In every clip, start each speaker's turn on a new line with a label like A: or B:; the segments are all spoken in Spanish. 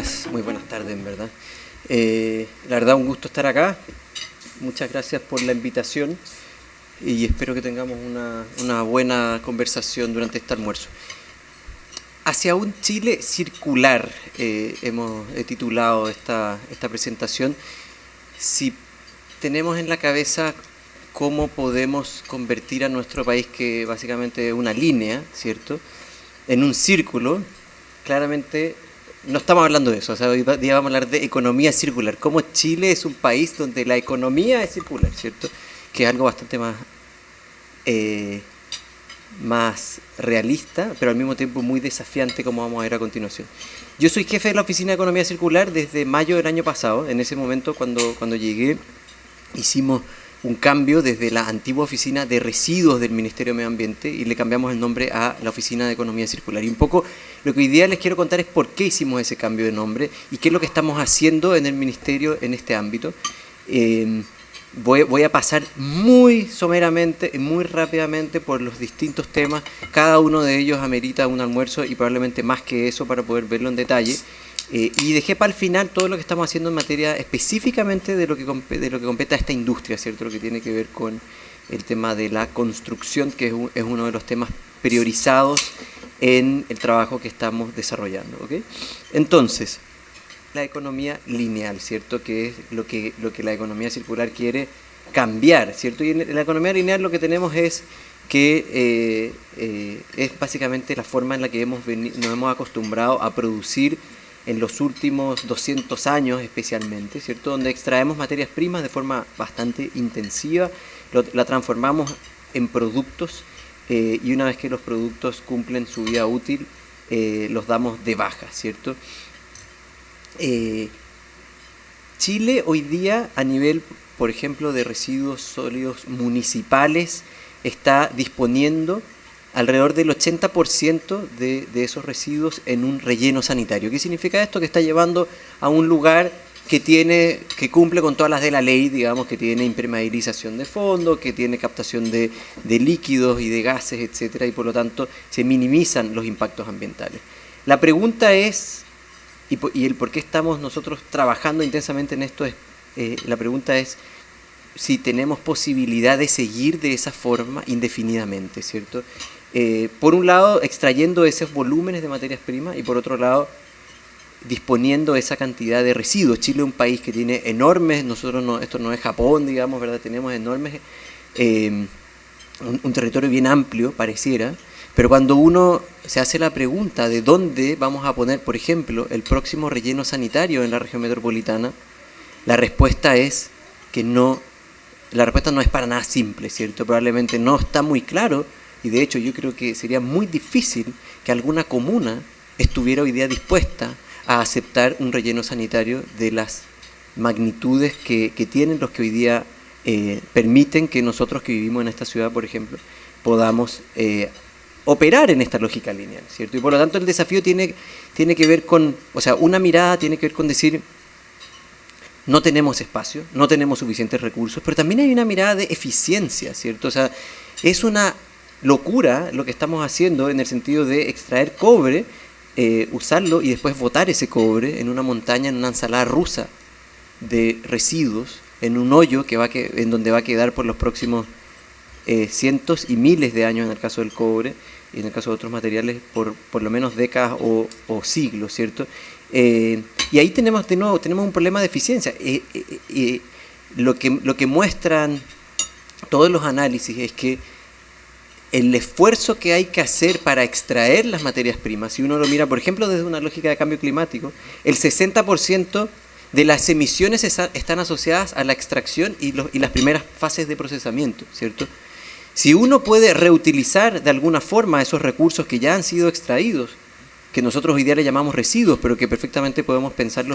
A: días, muy buenas tardes, en verdad. La verdad, un gusto estar acá. Muchas gracias por la invitación y espero que tengamos una buena conversación durante este almuerzo. Hacia un Chile circular, he titulado esta presentación. Si tenemos en la cabeza cómo podemos convertir a nuestro país, que básicamente es una línea, ¿cierto?, en un círculo, claramente no estamos hablando de eso. O sea, hoy día vamos a hablar de economía circular. Cómo Chile es un país donde la economía es circular, ¿cierto?, que es algo bastante más realista, pero al mismo tiempo muy desafiante, como vamos a ver a continuación. Yo soy jefe de la Oficina de Economía Circular desde mayo del año pasado. En ese momento, cuando llegué, hicimos un cambio desde la antigua Oficina de Residuos del Ministerio de Medio Ambiente y le cambiamos el nombre a la Oficina de Economía Circular. Y un poco lo que hoy día les quiero contar es por qué hicimos ese cambio de nombre y qué es lo que estamos haciendo en el Ministerio en este ámbito. Voy a pasar muy someramente, muy rápidamente por los distintos temas. Cada uno de ellos amerita un almuerzo y probablemente más que eso para poder verlo en detalle. Y dejé para el final todo lo que estamos haciendo en materia específicamente de lo que compete a esta industria, ¿cierto? Lo que tiene que ver con el tema de la construcción, que es uno de los temas priorizados en el trabajo que estamos desarrollando, ¿ok? Entonces, la economía lineal, ¿cierto?, que es lo que la economía circular quiere cambiar, ¿cierto? Y en la economía lineal lo que tenemos es que es básicamente la forma en la que nos hemos acostumbrado a producir en los últimos 200 años especialmente, ¿cierto?, donde extraemos materias primas de forma bastante intensiva, la transformamos en productos y una vez que los productos cumplen su vida útil, los damos de baja, ¿cierto? Chile hoy día, a nivel, por ejemplo, de residuos sólidos municipales, está disponiendo alrededor del 80% de esos residuos en un relleno sanitario. ¿Qué significa esto? Que está llevando a un lugar que cumple con todas las de la ley, digamos, que tiene impermeabilización de fondo, que tiene captación de líquidos y de gases, etcétera, y por lo tanto se minimizan los impactos ambientales. La pregunta es, y el por qué estamos nosotros trabajando intensamente en esto, la pregunta es si tenemos posibilidad de seguir de esa forma indefinidamente, ¿cierto? Por un lado, extrayendo esos volúmenes de materias primas y por otro lado, disponiendo esa cantidad de residuos. Chile es un país que tiene enormes, esto no es Japón, digamos, ¿verdad? Tenemos enormes, un territorio bien amplio, pareciera, pero cuando uno se hace la pregunta de dónde vamos a poner, por ejemplo, el próximo relleno sanitario en la región metropolitana, la respuesta es que no. La respuesta no es para nada simple, ¿cierto? Probablemente no está muy claro y de hecho yo creo que sería muy difícil que alguna comuna estuviera hoy día dispuesta a aceptar un relleno sanitario de las magnitudes que tienen los que hoy día permiten que nosotros que vivimos en esta ciudad, por ejemplo, podamos operar en esta lógica lineal, ¿cierto? Y por lo tanto el desafío tiene que ver con, o sea, una mirada tiene que ver con decir, no tenemos espacio, no tenemos suficientes recursos, pero también hay una mirada de eficiencia, ¿cierto? O sea, es una locura lo que estamos haciendo en el sentido de extraer cobre, usarlo y después botar ese cobre en una montaña, en una ensalada rusa de residuos, en un hoyo en donde va a quedar por los próximos cientos y miles de años en el caso del cobre y en el caso de otros materiales por lo menos décadas o siglos, ¿cierto? Y ahí tenemos un problema de eficiencia. Lo que muestran todos los análisis es que el esfuerzo que hay que hacer para extraer las materias primas, si uno lo mira, por ejemplo, desde una lógica de cambio climático, el 60% de las emisiones están asociadas a la extracción y las primeras fases de procesamiento, ¿cierto? Si uno puede reutilizar de alguna forma esos recursos que ya han sido extraídos, que nosotros hoy día le llamamos residuos, pero que perfectamente podemos pensar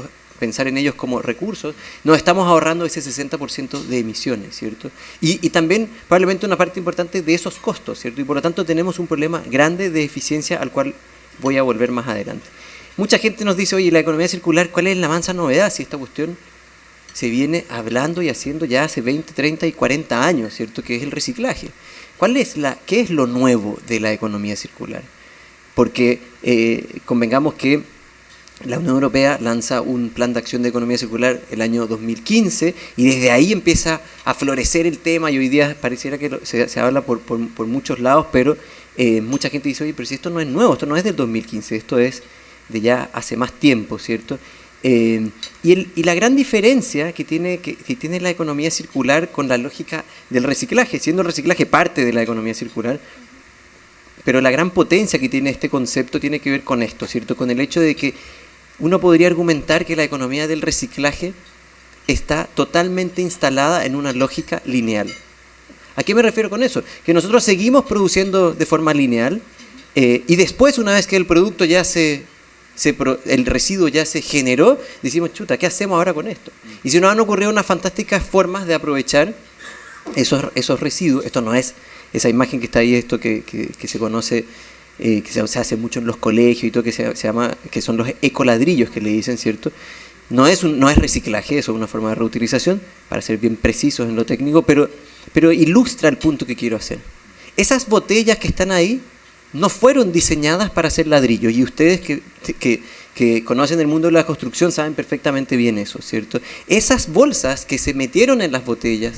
A: en ellos como recursos, nos estamos ahorrando ese 60% de emisiones, ¿cierto? Y también probablemente una parte importante de esos costos, ¿cierto? Y por lo tanto tenemos un problema grande de eficiencia al cual voy a volver más adelante. Mucha gente nos dice, oye, la economía circular, ¿cuál es la mansa novedad? Si esta cuestión se viene hablando y haciendo ya hace 20, 30 y 40 años, ¿cierto? Que es el reciclaje. ¿Qué es lo nuevo de la economía circular? Porque convengamos que la Unión Europea lanza un plan de acción de economía circular el año 2015 y desde ahí empieza a florecer el tema y hoy día pareciera que se habla por muchos lados, pero mucha gente dice, oye, pero si esto no es nuevo, esto no es del 2015, esto es de ya hace más tiempo, ¿cierto? Y la gran diferencia que tiene la economía circular con la lógica del reciclaje, siendo el reciclaje parte de la economía circular, pero la gran potencia que tiene este concepto tiene que ver con esto, ¿cierto? Con el hecho de que uno podría argumentar que la economía del reciclaje está totalmente instalada en una lógica lineal. ¿A qué me refiero con eso? Que nosotros seguimos produciendo de forma lineal y después, una vez que el producto ya el residuo ya se generó, decimos, chuta, ¿qué hacemos ahora con esto? Y se nos han ocurrido unas fantásticas formas de aprovechar esos residuos. Esto no es esa imagen que está ahí, esto que se conoce, que se hace mucho en los colegios y todo, que se llama, que son los ecoladrillos que le dicen, ¿cierto? No es reciclaje, eso es una forma de reutilización, para ser bien precisos en lo técnico, pero ilustra el punto que quiero hacer. Esas botellas que están ahí no fueron diseñadas para hacer ladrillos, y ustedes que conocen el mundo de la construcción saben perfectamente bien eso, ¿cierto? Esas bolsas que se metieron en las botellas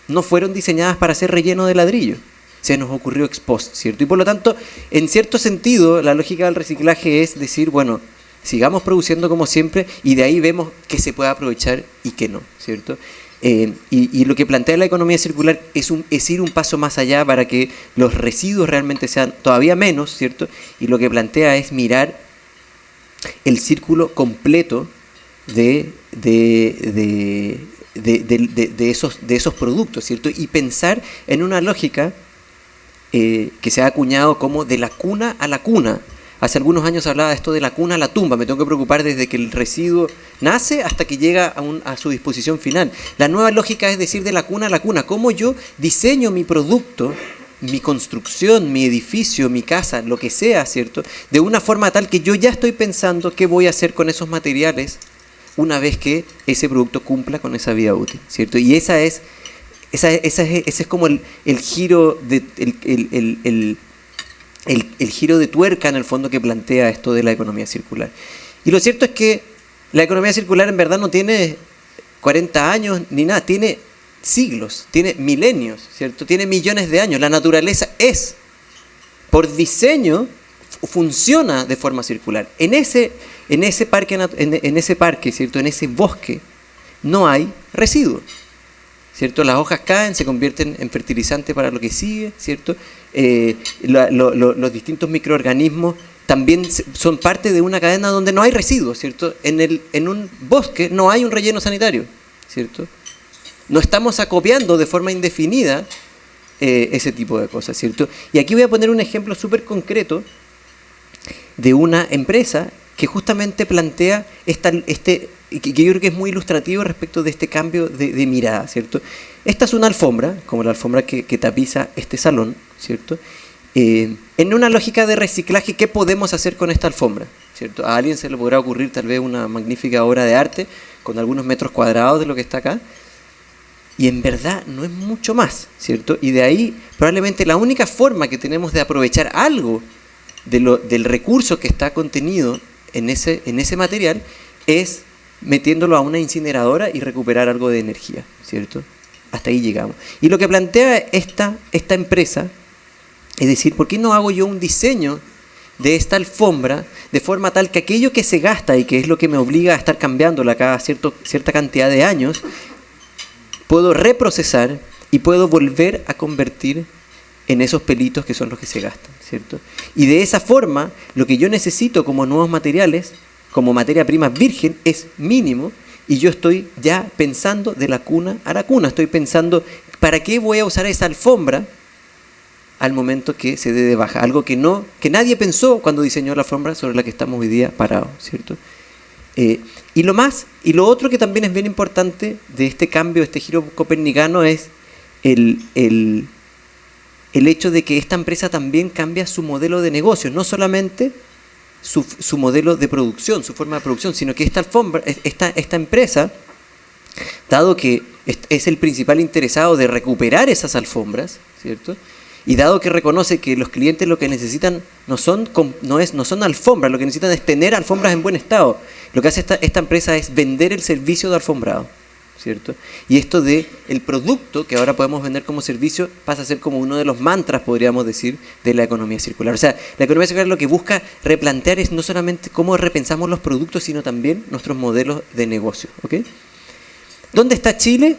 A: no fueron diseñadas para hacer relleno de ladrillo. Se nos ocurrió ex post, ¿cierto? Y por lo tanto, en cierto sentido, la lógica del reciclaje es decir, bueno, sigamos produciendo como siempre y de ahí vemos qué se puede aprovechar y qué no, ¿cierto? Y lo que plantea la economía circular es ir un paso más allá para que los residuos realmente sean todavía menos, ¿cierto? Y lo que plantea es mirar el círculo completo de esos productos, ¿cierto? Y pensar en una lógica que se ha acuñado como de la cuna a la cuna. Hace algunos años hablaba de esto de la cuna a la tumba. Me tengo que preocupar desde que el residuo nace hasta que llega a su disposición final. La nueva lógica es decir de la cuna a la cuna. Cómo yo diseño mi producto, mi construcción, mi edificio, mi casa, lo que sea, ¿cierto? De una forma tal que yo ya estoy pensando qué voy a hacer con esos materiales una vez que ese producto cumpla con esa vida útil, ¿cierto? Y ese es como el giro el giro de tuerca en el fondo que plantea esto de la economía circular. Y lo cierto es que la economía circular en verdad no tiene 40 años ni nada, tiene siglos, tiene milenios, ¿cierto? Tiene millones de años. La naturaleza por diseño, funciona de forma circular. En ese parque, ¿cierto? En ese bosque no hay residuos, ¿cierto? Las hojas caen, se convierten en fertilizante para lo que sigue, ¿cierto? Los distintos microorganismos también son parte de una cadena donde no hay residuos, ¿cierto? En un bosque no hay un relleno sanitario, ¿cierto? No estamos acopiando de forma indefinida ese tipo de cosas, ¿cierto? Y aquí voy a poner un ejemplo súper concreto de una empresa que justamente plantea que yo creo que es muy ilustrativo respecto de este cambio de mirada, ¿cierto? Esta es una alfombra, como la alfombra que tapiza este salón, ¿cierto? En una lógica de reciclaje, ¿qué podemos hacer con esta alfombra? ¿Cierto? A alguien se le podrá ocurrir tal vez una magnífica obra de arte con algunos metros cuadrados de lo que está acá, y en verdad no es mucho más, ¿cierto? Y de ahí probablemente la única forma que tenemos de aprovechar algo del recurso que está contenido en ese material es metiéndolo a una incineradora y recuperar algo de energía, ¿cierto? Hasta ahí llegamos. Y lo que plantea esta empresa es decir, ¿por qué no hago yo un diseño de esta alfombra de forma tal que aquello que se gasta y que es lo que me obliga a estar cambiándola cada cierta cantidad de años, puedo reprocesar y puedo volver a convertir en esos pelitos que son los que se gastan, ¿cierto? Y de esa forma, lo que yo necesito como nuevos materiales, como materia prima virgen, es mínimo, y yo estoy ya pensando de la cuna a la cuna. Estoy pensando, ¿para qué voy a usar esa alfombra al momento que se dé de baja? Algo que nadie pensó cuando diseñó la alfombra sobre la que estamos hoy día parados, ¿cierto? Y lo otro que también es bien importante de este cambio, este giro copernicano, es el hecho de que esta empresa también cambia su modelo de negocio, no solamente su modelo de producción, su forma de producción, sino que esta empresa, dado que es el principal interesado de recuperar esas alfombras, ¿cierto? Y dado que reconoce que los clientes lo que necesitan no son alfombras, lo que necesitan es tener alfombras en buen estado. Lo que hace esta empresa es vender el servicio de alfombrado, ¿cierto? Y esto de el producto que ahora podemos vender como servicio pasa a ser como uno de los mantras, podríamos decir, de la economía circular. O sea, la economía circular lo que busca replantear es no solamente cómo repensamos los productos, sino también nuestros modelos de negocio, ¿ok? ¿Dónde está Chile?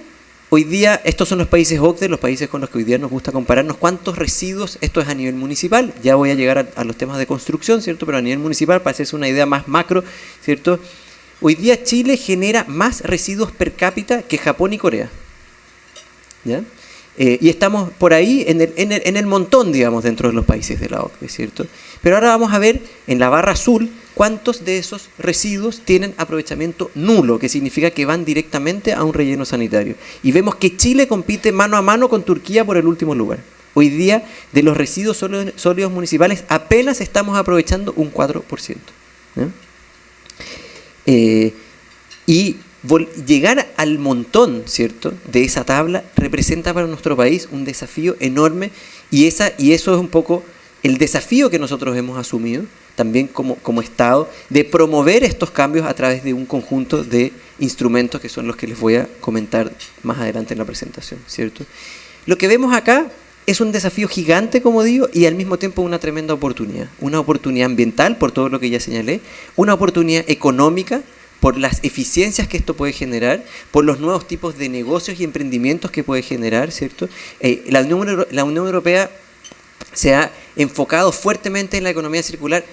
A: Hoy día, estos son los países OCDE, los países con los que hoy día nos gusta compararnos. ¿Cuántos residuos? Esto es a nivel municipal. Ya voy a llegar a los temas de construcción, ¿cierto? Pero a nivel municipal, para hacerse una idea más macro, ¿cierto? Hoy día Chile genera más residuos per cápita que Japón y Corea, ¿ya? Y estamos por ahí en el montón, digamos, dentro de los países de la OCDE, ¿cierto? Pero ahora vamos a ver en la barra azul cuántos de esos residuos tienen aprovechamiento nulo, que significa que van directamente a un relleno sanitario. Y vemos que Chile compite mano a mano con Turquía por el último lugar. Hoy día, de los residuos sólidos municipales, apenas estamos aprovechando un 4%. ¿Ya? Y llegar al montón, ¿cierto?, de esa tabla representa para nuestro país un desafío enorme y eso es un poco el desafío que nosotros hemos asumido también como Estado de promover estos cambios a través de un conjunto de instrumentos que son los que les voy a comentar más adelante en la presentación, ¿cierto? Lo que vemos acá es un desafío gigante, como digo, y al mismo tiempo una tremenda oportunidad. Una oportunidad ambiental, por todo lo que ya señalé, una oportunidad económica, por las eficiencias que esto puede generar, por los nuevos tipos de negocios y emprendimientos que puede generar, ¿cierto? La Unión Europea se ha enfocado fuertemente en la economía circular,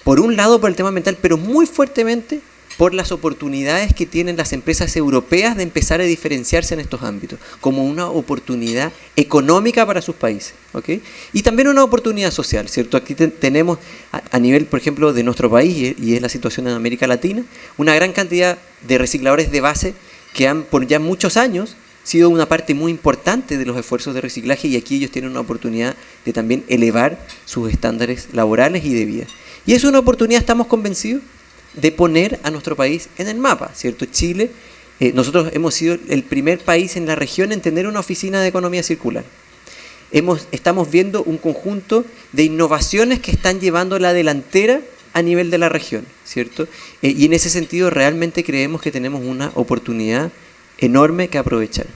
A: por un lado por el tema ambiental, pero muy fuertemente por las oportunidades que tienen las empresas europeas de empezar a diferenciarse en estos ámbitos, como una oportunidad económica para sus países, ¿ok? Y también una oportunidad social, ¿cierto? Aquí tenemos a nivel, por ejemplo, de nuestro país, y es la situación en América Latina, una gran cantidad de recicladores de base que han por ya muchos años sido una parte muy importante de los esfuerzos de reciclaje, y aquí ellos tienen una oportunidad de también elevar sus estándares laborales y de vida. Y es una oportunidad, estamos convencidos, de poner a nuestro país en el mapa, ¿cierto? Chile, nosotros hemos sido el primer país en la región en tener una oficina de economía circular. Estamos viendo un conjunto de innovaciones que están llevando la delantera a nivel de la región, ¿cierto? Y en ese sentido realmente creemos que tenemos una oportunidad enorme que aprovechar.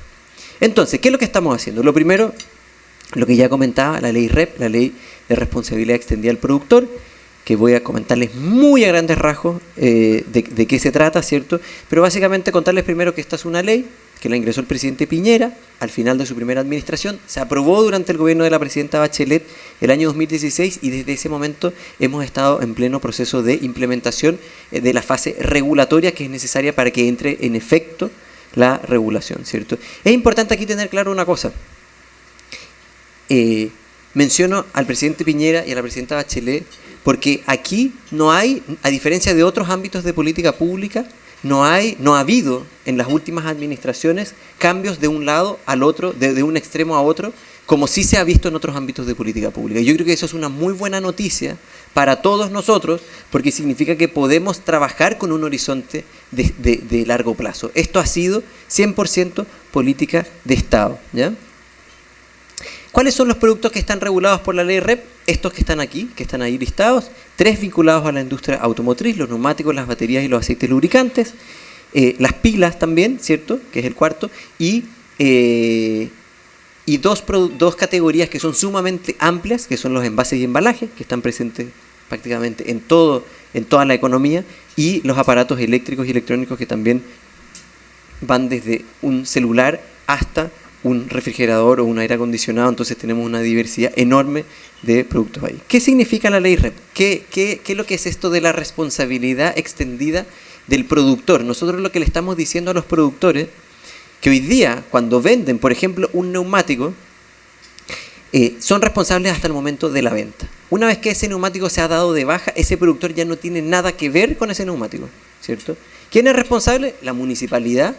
A: Entonces, ¿qué es lo que estamos haciendo? Lo primero, lo que ya comentaba, la ley REP, la ley de responsabilidad extendida al productor, que voy a comentarles muy a grandes rasgos de qué se trata, ¿cierto? Pero básicamente contarles primero que esta es una ley que la ingresó el presidente Piñera al final de su primera administración, se aprobó durante el gobierno de la presidenta Bachelet el año 2016 y desde ese momento hemos estado en pleno proceso de implementación de la fase regulatoria que es necesaria para que entre en efecto la regulación, ¿cierto? Es importante aquí tener claro una cosa. Menciono al presidente Piñera y a la presidenta Bachelet porque aquí no hay, a diferencia de otros ámbitos de política pública, no ha habido en las últimas administraciones cambios de un lado al otro, de un extremo a otro, como sí se ha visto en otros ámbitos de política pública. Yo creo que eso es una muy buena noticia para todos nosotros, porque significa que podemos trabajar con un horizonte de largo plazo. Esto ha sido 100% política de Estado, ¿ya? ¿Cuáles son los productos que están regulados por la ley REP? Estos que están aquí, que están ahí listados, 3 vinculados a la industria automotriz, los neumáticos, las baterías y los aceites lubricantes, las pilas también, ¿cierto?, que es el cuarto, y dos categorías que son sumamente amplias, que son los envases y embalajes, que están presentes prácticamente en toda la economía, y los aparatos eléctricos y electrónicos que también van desde un celular hasta un refrigerador o un aire acondicionado. Entonces tenemos una diversidad enorme de productos ahí. ¿Qué significa la ley REP? ¿Qué es lo que es esto de la responsabilidad extendida del productor? Nosotros lo que le estamos diciendo a los productores, que hoy día cuando venden, por ejemplo, un neumático, son responsables hasta el momento de la venta. Una vez que ese neumático se ha dado de baja, ese productor ya no tiene nada que ver con ese neumático, ¿cierto? ¿Quién es responsable? La municipalidad,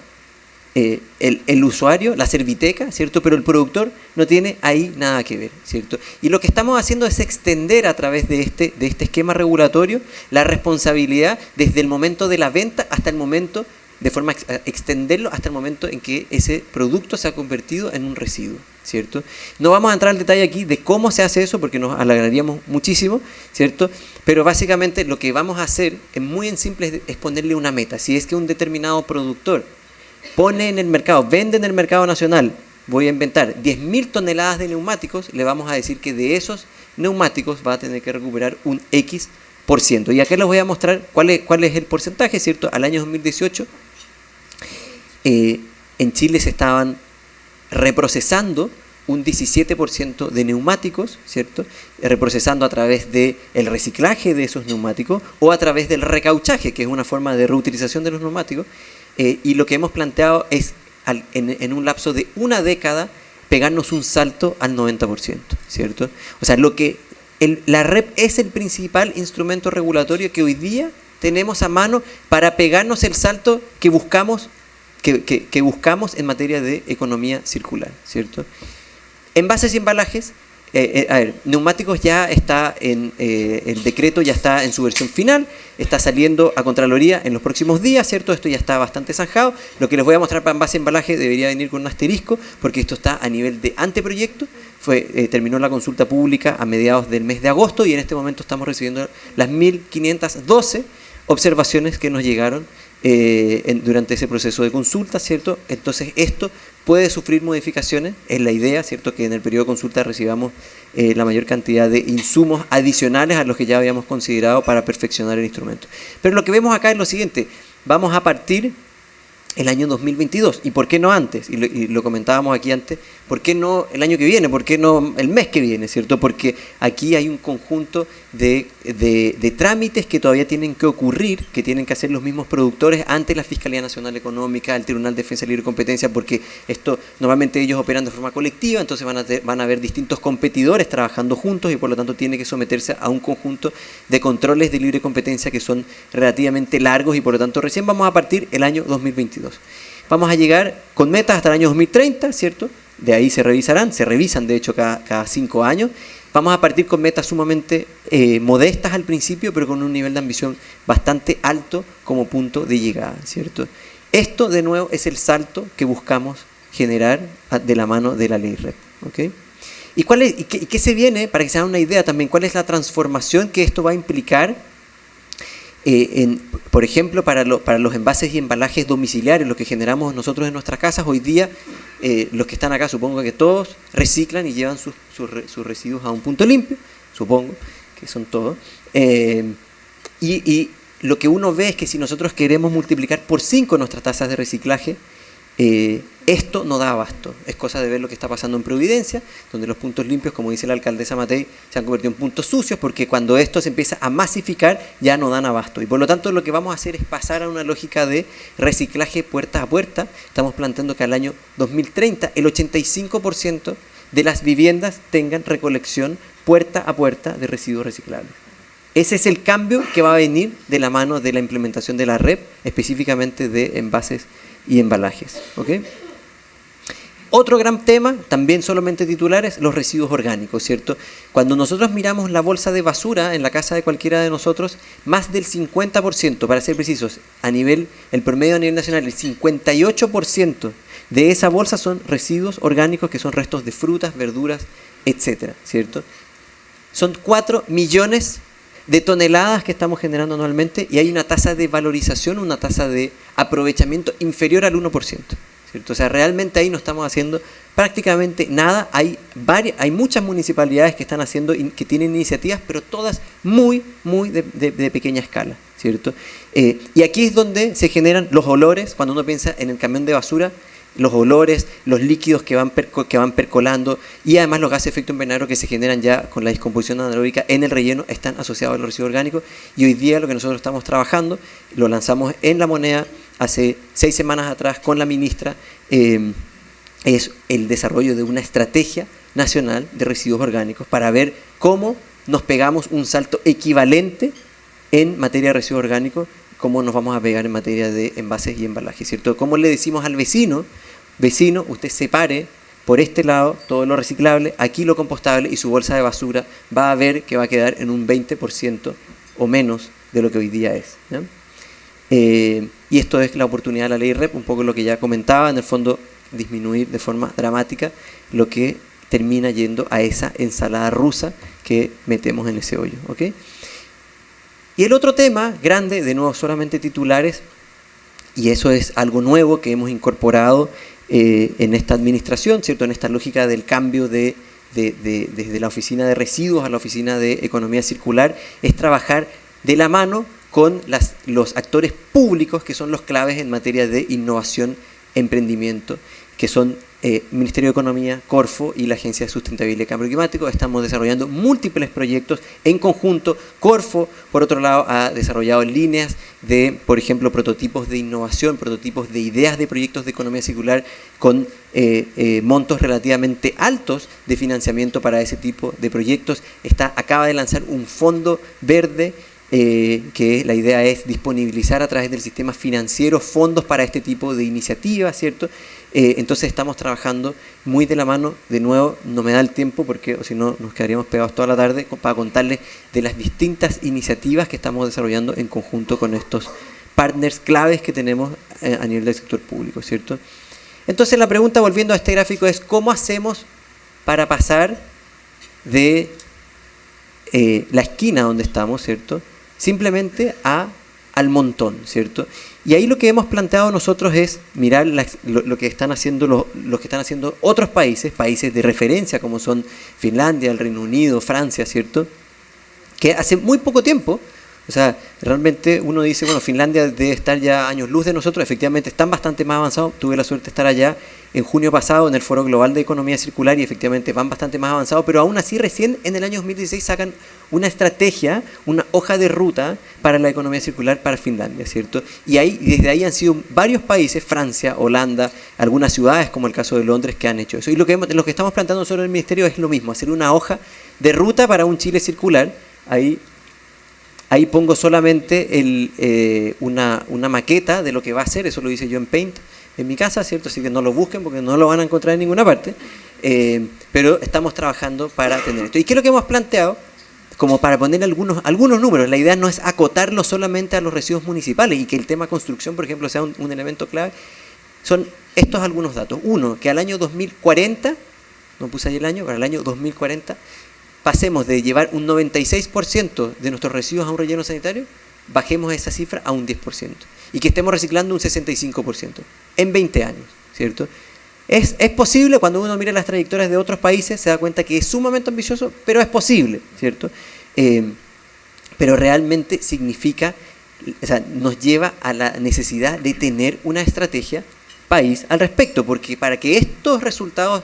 A: el usuario, la serviteca, ¿cierto? Pero el productor no tiene ahí nada que ver, ¿cierto? Y lo que estamos haciendo es extender a través de este esquema regulatorio la responsabilidad desde el momento de la venta hasta el momento de forma a extenderlo hasta el momento en que ese producto se ha convertido en un residuo, ¿cierto? No vamos a entrar al detalle aquí de cómo se hace eso, porque nos alargaríamos muchísimo, ¿cierto? Pero básicamente lo que vamos a hacer, muy en simple, es ponerle una meta. Si es que un determinado productor pone en el mercado, vende en el mercado nacional, voy a inventar 10.000 toneladas de neumáticos, le vamos a decir que de esos neumáticos va a tener que recuperar un X%. Y acá les voy a mostrar cuál es el porcentaje, ¿cierto? Al año 2018, en Chile se estaban reprocesando un 17% de neumáticos, ¿cierto? Reprocesando a través del reciclaje de esos neumáticos o a través del recauchaje, que es una forma de reutilización de los neumáticos. Y lo que hemos planteado es, en un lapso de una década, pegarnos un salto al 90%, ¿cierto? O sea, la REP es el principal instrumento regulatorio que hoy día tenemos a mano para pegarnos el salto que buscamos en materia de economía circular, ¿cierto? Envases y embalajes, neumáticos ya está el decreto ya está en su versión final, está saliendo a Contraloría en los próximos días, ¿cierto? Esto ya está bastante zanjado. Lo que les voy a mostrar para envase y embalaje debería venir con un asterisco, porque esto está a nivel de anteproyecto. Terminó la consulta pública a mediados del mes de agosto y en este momento estamos recibiendo las 1.512 observaciones que nos llegaron durante ese proceso de consulta, ¿cierto? Entonces esto puede sufrir modificaciones, es la idea, ¿cierto? Que en el periodo de consulta recibamos la mayor cantidad de insumos adicionales a los que ya habíamos considerado para perfeccionar el instrumento. Pero lo que vemos acá es lo siguiente: vamos a partir el año 2022, y por qué no antes, y lo comentábamos aquí antes, ¿por qué no el año que viene? ¿Por qué no el mes que viene? ¿Cierto? Porque aquí hay un conjunto de trámites que todavía tienen que ocurrir, que tienen que hacer los mismos productores ante la Fiscalía Nacional Económica, el Tribunal de Defensa de Libre Competencia, porque esto normalmente ellos operan de forma colectiva, entonces van a haber distintos competidores trabajando juntos y por lo tanto tiene que someterse a un conjunto de controles de libre competencia que son relativamente largos y por lo tanto recién vamos a partir el año 2022. Vamos a llegar con metas hasta el año 2030, ¿cierto? De ahí se revisan de hecho cada 5 años. Vamos a partir con metas sumamente modestas al principio, pero con un nivel de ambición bastante alto como punto de llegada, ¿cierto? Esto, de nuevo, es el salto que buscamos generar de la mano de la ley REP, ¿ok? ¿Y qué se viene? Para que se hagan una idea también, ¿cuál es la transformación que esto va a implicar? Por ejemplo, para los envases y embalajes domiciliarios, lo que generamos nosotros en nuestras casas, hoy día los que están acá, supongo que todos reciclan y llevan sus residuos a un punto limpio, supongo que son todos. Y lo que uno ve es que si nosotros queremos multiplicar por 5 nuestras tasas de reciclaje, esto no da abasto. Es cosa de ver lo que está pasando en Providencia, donde los puntos limpios, como dice la alcaldesa Matei, se han convertido en puntos sucios, porque cuando esto se empieza a masificar ya no dan abasto. Y por lo tanto lo que vamos a hacer es pasar a una lógica de reciclaje puerta a puerta. Estamos planteando que al año 2030 el 85% de las viviendas tengan recolección puerta a puerta de residuos reciclables. Ese es el cambio que va a venir de la mano de la implementación de la REP, específicamente de envases y embalajes, ¿ok? Otro gran tema, también solamente titulares, los residuos orgánicos, ¿cierto? Cuando nosotros miramos la bolsa de basura en la casa de cualquiera de nosotros, más del 50%, para ser precisos, el promedio a nivel nacional, el 58% de esa bolsa son residuos orgánicos, que son restos de frutas, verduras, etcétera, ¿cierto? Son 4 millones de toneladas que estamos generando anualmente y hay una tasa de valorización, una tasa de aprovechamiento inferior al 1%. ¿Cierto? O sea, realmente ahí no estamos haciendo prácticamente nada. Hay muchas municipalidades que están haciendo, que tienen iniciativas, pero todas muy de pequeña escala, ¿cierto? Y aquí es donde se generan los olores. Cuando uno piensa en el camión de basura, los olores, los líquidos que van percolando y además los gases de efecto invernadero que se generan ya con la descomposición anaeróbica en el relleno están asociados a los residuos orgánicos. Y hoy día lo que nosotros estamos trabajando, lo lanzamos en La Moneda hace 6 semanas atrás con la ministra, es el desarrollo de una estrategia nacional de residuos orgánicos para ver cómo nos pegamos un salto equivalente en materia de residuos orgánicos, cómo nos vamos a pegar en materia de envases y embalajes, ¿cierto? Cómo le decimos al vecino, usted separe por este lado todo lo reciclable, aquí lo compostable y su bolsa de basura va a ver que va a quedar en un 20% o menos de lo que hoy día es, ¿no? Y esto es la oportunidad de la ley REP, un poco lo que ya comentaba, en el fondo disminuir de forma dramática lo que termina yendo a esa ensalada rusa que metemos en ese hoyo. ¿Okay? Y el otro tema grande, de nuevo solamente titulares, y eso es algo nuevo que hemos incorporado en esta administración, ¿cierto? En esta lógica del cambio desde la oficina de residuos a la oficina de economía circular, es trabajar de la mano con los actores públicos que son los claves en materia de innovación, emprendimiento, que son Ministerio de Economía, Corfo y la Agencia de Sustentabilidad y Cambio Climático. Estamos desarrollando múltiples proyectos en conjunto. Corfo, por otro lado, ha desarrollado líneas de, por ejemplo, prototipos de innovación, prototipos de ideas de proyectos de economía circular con montos relativamente altos de financiamiento para ese tipo de proyectos. Acaba de lanzar un fondo verde que la idea es disponibilizar a través del sistema financiero fondos para este tipo de iniciativas, ¿cierto? Entonces estamos trabajando muy de la mano. De nuevo, no me da el tiempo porque o si no nos quedaríamos pegados toda la tarde para contarles de las distintas iniciativas que estamos desarrollando en conjunto con estos partners claves que tenemos a nivel del sector público, ¿cierto? Entonces la pregunta, volviendo a este gráfico, es ¿cómo hacemos para pasar de la esquina donde estamos, ¿cierto?, simplemente al montón, ¿cierto? Y ahí lo que hemos planteado nosotros es mirar lo que están haciendo los que están haciendo otros países de referencia como son Finlandia, el Reino Unido, Francia, ¿cierto? Que hace muy poco tiempo, o sea, realmente uno dice, bueno, Finlandia debe estar ya años luz de nosotros, efectivamente están bastante más avanzados. Tuve la suerte de estar allá en junio pasado en el Foro Global de Economía Circular y efectivamente van bastante más avanzados, pero aún así recién en el año 2016 sacan una estrategia, una hoja de ruta para la economía circular para Finlandia, ¿cierto? Y desde ahí han sido varios países, Francia, Holanda, algunas ciudades como el caso de Londres, que han hecho eso. Y lo que estamos planteando nosotros en el Ministerio es lo mismo, hacer una hoja de ruta para un Chile circular. Ahí pongo solamente una maqueta de lo que va a hacer, eso lo hice yo en Paint en mi casa, ¿cierto? Así que no lo busquen porque no lo van a encontrar en ninguna parte, pero estamos trabajando para tener esto. ¿Y qué es lo que hemos planteado? Como para poner algunos números. La idea no es acotarlo solamente a los residuos municipales y que el tema construcción, por ejemplo, sea un elemento clave. Son estos algunos datos. Uno, que al año 2040, no puse ahí el año, para el año 2040, pasemos de llevar un 96% de nuestros residuos a un relleno sanitario, bajemos esa cifra a un 10%. Y que estemos reciclando un 65% en 20 años, ¿cierto? Es posible. Cuando uno mira las trayectorias de otros países se da cuenta que es sumamente ambicioso, pero es posible, ¿cierto? Pero realmente significa, o sea, nos lleva a la necesidad de tener una estrategia país al respecto, porque para que estos resultados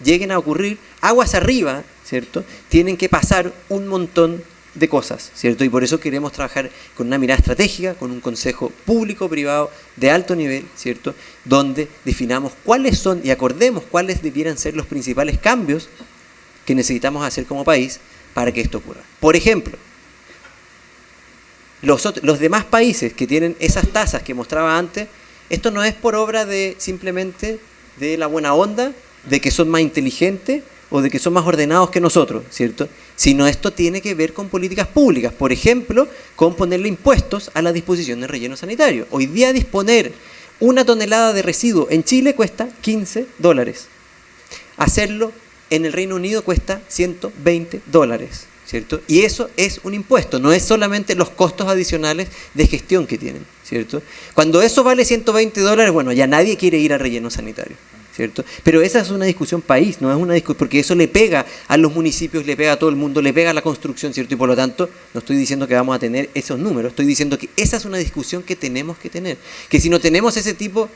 A: lleguen a ocurrir, aguas arriba, ¿cierto?, tienen que pasar un montón de cosas, ¿cierto? Y por eso queremos trabajar con una mirada estratégica, con un consejo público-privado de alto nivel, ¿cierto?, donde definamos cuáles son y acordemos cuáles debieran ser los principales cambios que necesitamos hacer como país para que esto ocurra. Por ejemplo, los demás países que tienen esas tasas que mostraba antes, esto no es por obra de simplemente de la buena onda, de que son más inteligentes o de que son más ordenados que nosotros, ¿cierto? Sino esto tiene que ver con políticas públicas, por ejemplo, con ponerle impuestos a la disposición de relleno sanitario. Hoy día disponer una tonelada de residuo en Chile cuesta $15. Hacerlo en el Reino Unido cuesta $120, ¿cierto? Y eso es un impuesto, no es solamente los costos adicionales de gestión que tienen, ¿cierto? Cuando eso vale $120, bueno, ya nadie quiere ir al relleno sanitario, ¿cierto? Pero esa es una discusión país, no es una discusión, porque eso le pega a los municipios, le pega a todo el mundo, le pega a la construcción, ¿cierto? Y por lo tanto, no estoy diciendo que vamos a tener esos números, estoy diciendo que esa es una discusión que tenemos que tener, que si no tenemos ese tipo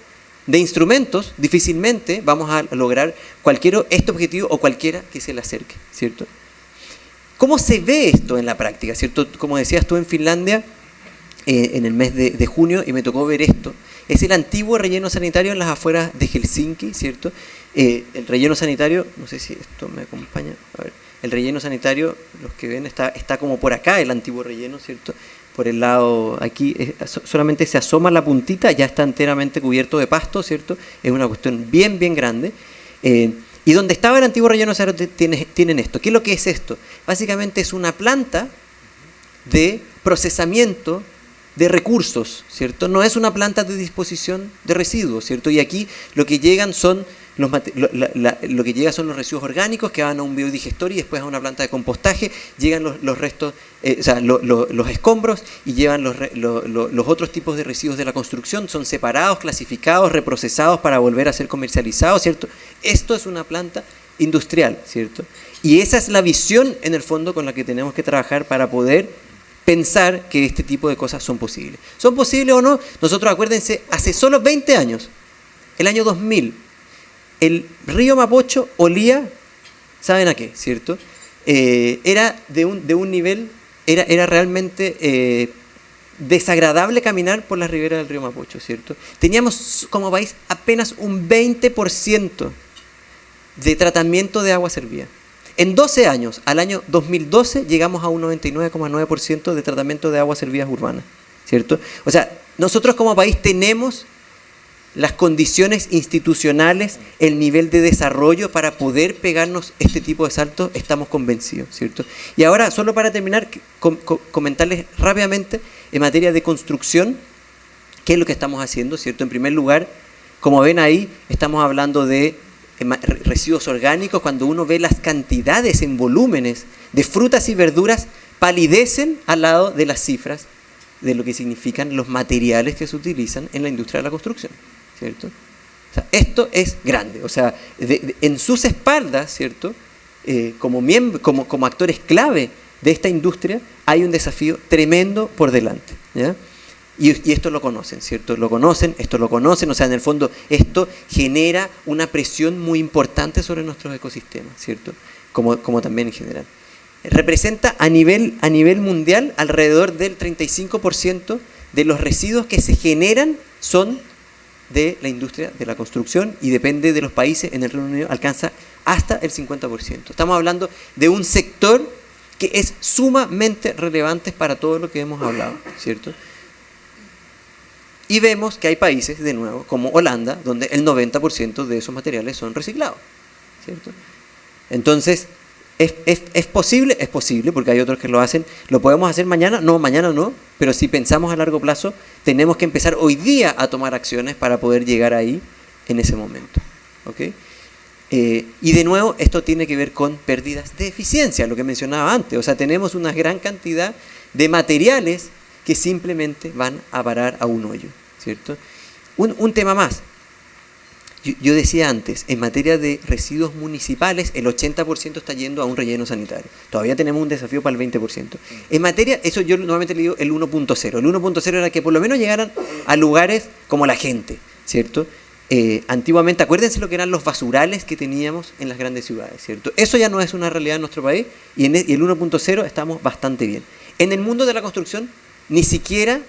A: de instrumentos, difícilmente vamos a lograr este objetivo o cualquiera que se le acerque, ¿cierto? ¿Cómo se ve esto en la práctica, ¿cierto? Como decías tú, en Finlandia, en el mes de junio, y me tocó ver esto. Es el antiguo relleno sanitario en las afueras de Helsinki, ¿cierto? El relleno sanitario, no sé si esto me acompaña, a ver, el relleno sanitario, los que ven, está como por acá, el antiguo relleno, ¿cierto? Por el lado, aquí solamente se asoma la puntita, ya está enteramente cubierto de pasto, ¿cierto? Es una cuestión bien, bien grande. Y donde estaba el antiguo relleno sanitario tienen esto. ¿Qué es lo que es esto? Básicamente es una planta de procesamiento de recursos, ¿cierto? No es una planta de disposición de residuos, ¿cierto? Y aquí lo que llegan son lo que llega son los residuos orgánicos que van a un biodigestor y después a una planta de compostaje, llegan los restos, los escombros y llevan los otros tipos de residuos de la construcción, son separados, clasificados, reprocesados para volver a ser comercializados, ¿cierto? Esto es una planta industrial, ¿cierto? Y esa es la visión, en el fondo, con la que tenemos que trabajar para poder pensar que este tipo de cosas son posibles. ¿Son posibles o no? Nosotros, acuérdense, hace solo 20 años, el año 2000, el río Mapocho olía, ¿saben a qué? ¿Cierto? Era de un nivel, era realmente desagradable caminar por las riberas del río Mapocho, ¿cierto? Teníamos como país apenas un 20% de tratamiento de agua servida. En 12 años, al año 2012, llegamos a un 99,9% de tratamiento de aguas servidas urbanas, ¿cierto? O sea, nosotros como país tenemos las condiciones institucionales, el nivel de desarrollo para poder pegarnos este tipo de saltos, estamos convencidos, ¿cierto? Y ahora, solo para terminar, comentarles rápidamente en materia de construcción, qué es lo que estamos haciendo, ¿cierto? En primer lugar, como ven ahí, estamos hablando de residuos orgánicos. Cuando uno ve las cantidades en volúmenes de frutas y verduras, palidecen al lado de las cifras de lo que significan los materiales que se utilizan en la industria de la construcción, ¿cierto? O sea, esto es grande, o sea, en sus espaldas, ¿cierto? Como actores clave de esta industria, hay un desafío tremendo por delante, ¿ya? Y esto lo conocen, ¿cierto? Esto lo conocen, o sea, en el fondo esto genera una presión muy importante sobre nuestros ecosistemas, ¿cierto? Como también en general. Representa a nivel mundial alrededor del 35% de los residuos que se generan son de la industria de la construcción y depende de los países. En el Reino Unido alcanza hasta el 50%. Estamos hablando de un sector que es sumamente relevante para todo lo que hemos hablado, ¿cierto? Y vemos que hay países, de nuevo, como Holanda, donde el 90% de esos materiales son reciclados, ¿cierto? Entonces, ¿es posible? Es posible, porque hay otros que lo hacen. ¿Lo podemos hacer mañana? No, mañana no, pero si pensamos a largo plazo, tenemos que empezar hoy día a tomar acciones para poder llegar ahí en ese momento, ¿ok? Y de nuevo, esto tiene que ver con pérdidas de eficiencia, lo que mencionaba antes. O sea, tenemos una gran cantidad de materiales que simplemente van a parar a un hoyo, ¿cierto? Un tema más. Yo decía antes, en materia de residuos municipales, el 80% está yendo a un relleno sanitario. Todavía tenemos un desafío para el 20%. En materia, eso yo nuevamente le digo el 1.0. El 1.0 era que por lo menos llegaran a lugares como la gente, ¿cierto? Antiguamente, acuérdense lo que eran los basurales que teníamos en las grandes ciudades, ¿cierto? Eso ya no es una realidad en nuestro país y el 1.0 estamos bastante bien. En el mundo de la construcción, ni siquiera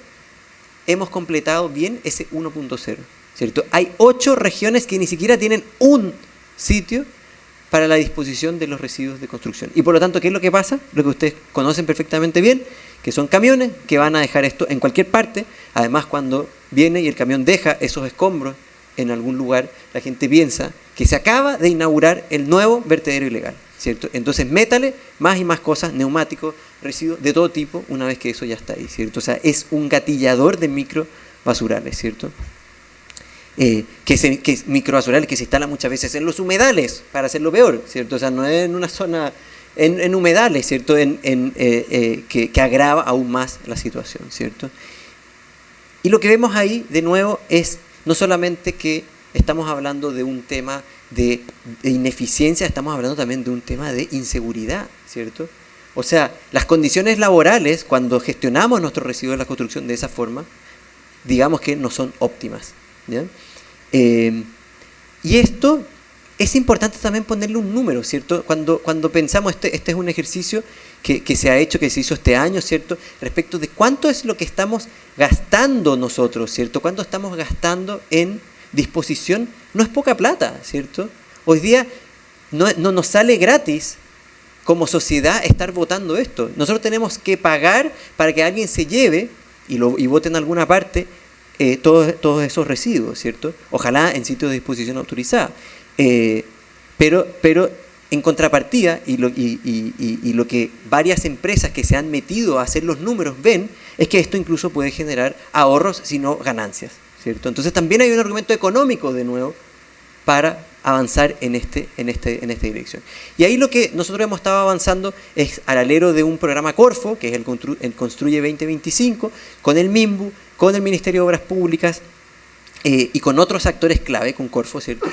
A: hemos completado bien ese 1.0, ¿cierto? Hay 8 regiones que ni siquiera tienen un sitio para la disposición de los residuos de construcción. Y por lo tanto, ¿qué es lo que pasa? Lo que ustedes conocen perfectamente bien, que son camiones que van a dejar esto en cualquier parte. Además, cuando viene y el camión deja esos escombros en algún lugar, la gente piensa que se acaba de inaugurar el nuevo vertedero ilegal, ¿cierto? Entonces, métale más y más cosas, neumáticos, residuos de todo tipo, una vez que eso ya está ahí, ¿cierto? O sea, es un gatillador de microbasurales, ¿cierto? Microbasurales que se instalan muchas veces en los humedales, para hacerlo peor, ¿cierto? O sea, no es en una zona, en humedales, ¿cierto? Que agrava aún más la situación, ¿cierto? Y lo que vemos ahí, de nuevo, es no solamente que estamos hablando de un tema de ineficiencia, estamos hablando también de un tema de inseguridad, ¿cierto? O sea, las condiciones laborales, cuando gestionamos nuestros residuos de la construcción de esa forma, digamos que no son óptimas, ¿ya? Y esto es importante también ponerle un número, ¿cierto? Cuando pensamos, este es un ejercicio que se ha hecho, que se hizo este año, ¿cierto? Respecto de cuánto es lo que estamos gastando nosotros, ¿cierto? Cuánto estamos gastando en disposición, no es poca plata, ¿cierto? Hoy día no nos sale gratis como sociedad estar votando esto. Nosotros tenemos que pagar para que alguien se lleve y vote en alguna parte todos esos residuos, ¿cierto? Ojalá en sitios de disposición autorizada. Pero En contrapartida, y lo que varias empresas que se han metido a hacer los números ven, es que esto incluso puede generar ahorros, sino ganancias, ¿cierto? Entonces también hay un argumento económico, de nuevo, para avanzar en esta dirección. Y ahí lo que nosotros hemos estado avanzando es al alero de un programa Corfo, que es el Construye 2025, con el MIMBU, con el Ministerio de Obras Públicas y con otros actores clave, con Corfo, ¿cierto?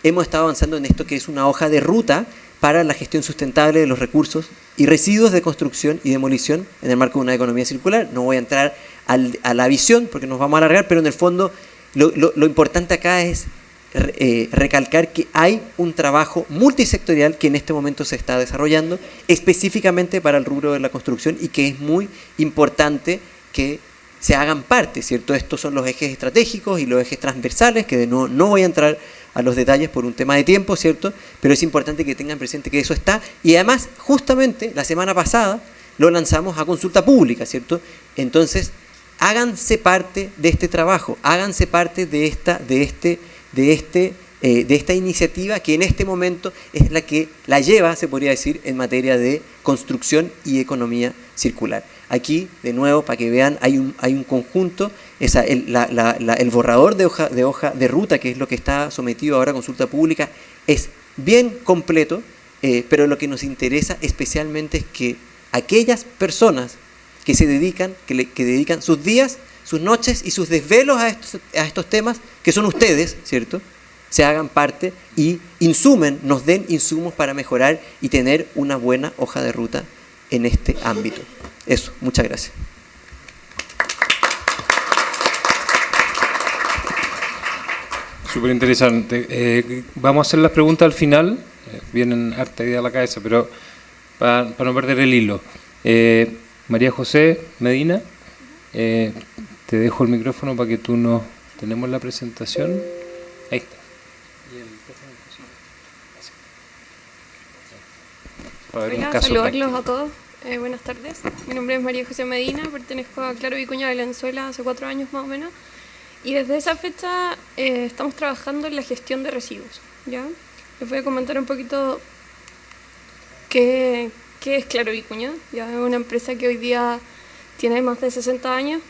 A: Hemos estado avanzando en esto que es una hoja de ruta para la gestión sustentable de los recursos y residuos de construcción y demolición en el marco de una economía circular. No voy a entrar a la visión porque nos vamos a alargar, pero en el fondo lo importante acá es recalcar que hay un trabajo multisectorial que en este momento se está desarrollando específicamente para el rubro de la construcción y que es muy importante que se hagan parte, ¿cierto? Estos son los ejes estratégicos y los ejes transversales, que no voy a entrar a los detalles por un tema de tiempo, ¿cierto? Pero es importante que tengan presente que eso está. Y además, justamente, la semana pasada lo lanzamos a consulta pública, ¿cierto? Entonces, háganse parte de este trabajo, háganse parte de esta iniciativa que en este momento es la que la lleva, se podría decir, en materia de construcción y economía circular. Aquí, de nuevo, para que vean, hay un conjunto, el borrador de hoja de ruta, que es lo que está sometido ahora a consulta pública, es bien completo, pero lo que nos interesa especialmente es que aquellas personas que se dedican, que dedican sus días, sus noches y sus desvelos a estos temas, que son ustedes, ¿cierto?, se hagan parte y nos den insumos para mejorar y tener una buena hoja de ruta en este ámbito. Eso, muchas gracias.
B: Súper interesante. Vamos a hacer las preguntas al final. Vienen harta idea a la cabeza, pero para no perder el hilo. María José Medina, te dejo el micrófono para que tú nos... ¿Tenemos la presentación? Ahí está.
C: Hola, saludarlos a todos. Buenas tardes. Mi nombre es María José Medina, pertenezco a Claro Vicuña Valenzuela hace 4 años más o menos. Y desde esa fecha estamos trabajando en la gestión de residuos, ¿ya? Les voy a comentar un poquito qué es Claro Vicuña. Ya es una empresa que hoy día tiene más de 60 años,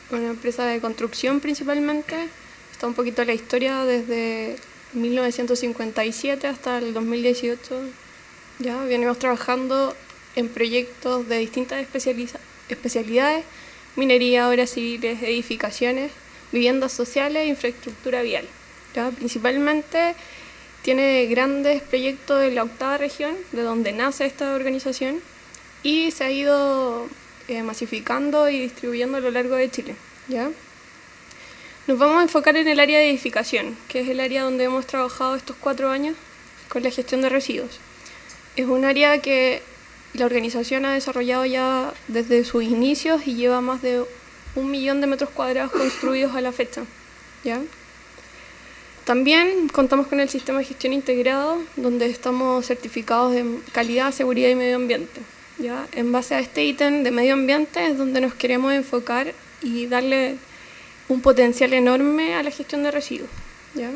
C: una empresa de construcción principalmente. Está un poquito la historia desde 1957 hasta el 2018. Ya venimos trabajando en proyectos de distintas especialidades: minería, obras civiles, edificaciones, viviendas sociales e infraestructura vial. ¿Ya? Principalmente tiene grandes proyectos en la 8ª región, de donde nace esta organización, y se ha ido masificando y distribuyendo a lo largo de Chile. ¿Ya? Nos vamos a enfocar en el área de edificación, que es el área donde hemos trabajado estos 4 años con la gestión de residuos. Es un área que la organización ha desarrollado ya desde sus inicios y lleva más de 1 millón de metros cuadrados construidos a la fecha. ¿Ya? También contamos con el sistema de gestión integrado, donde estamos certificados en calidad, seguridad y medio ambiente. ¿Ya? En base a este ítem de medio ambiente es donde nos queremos enfocar y darle un potencial enorme a la gestión de residuos. ¿Ya?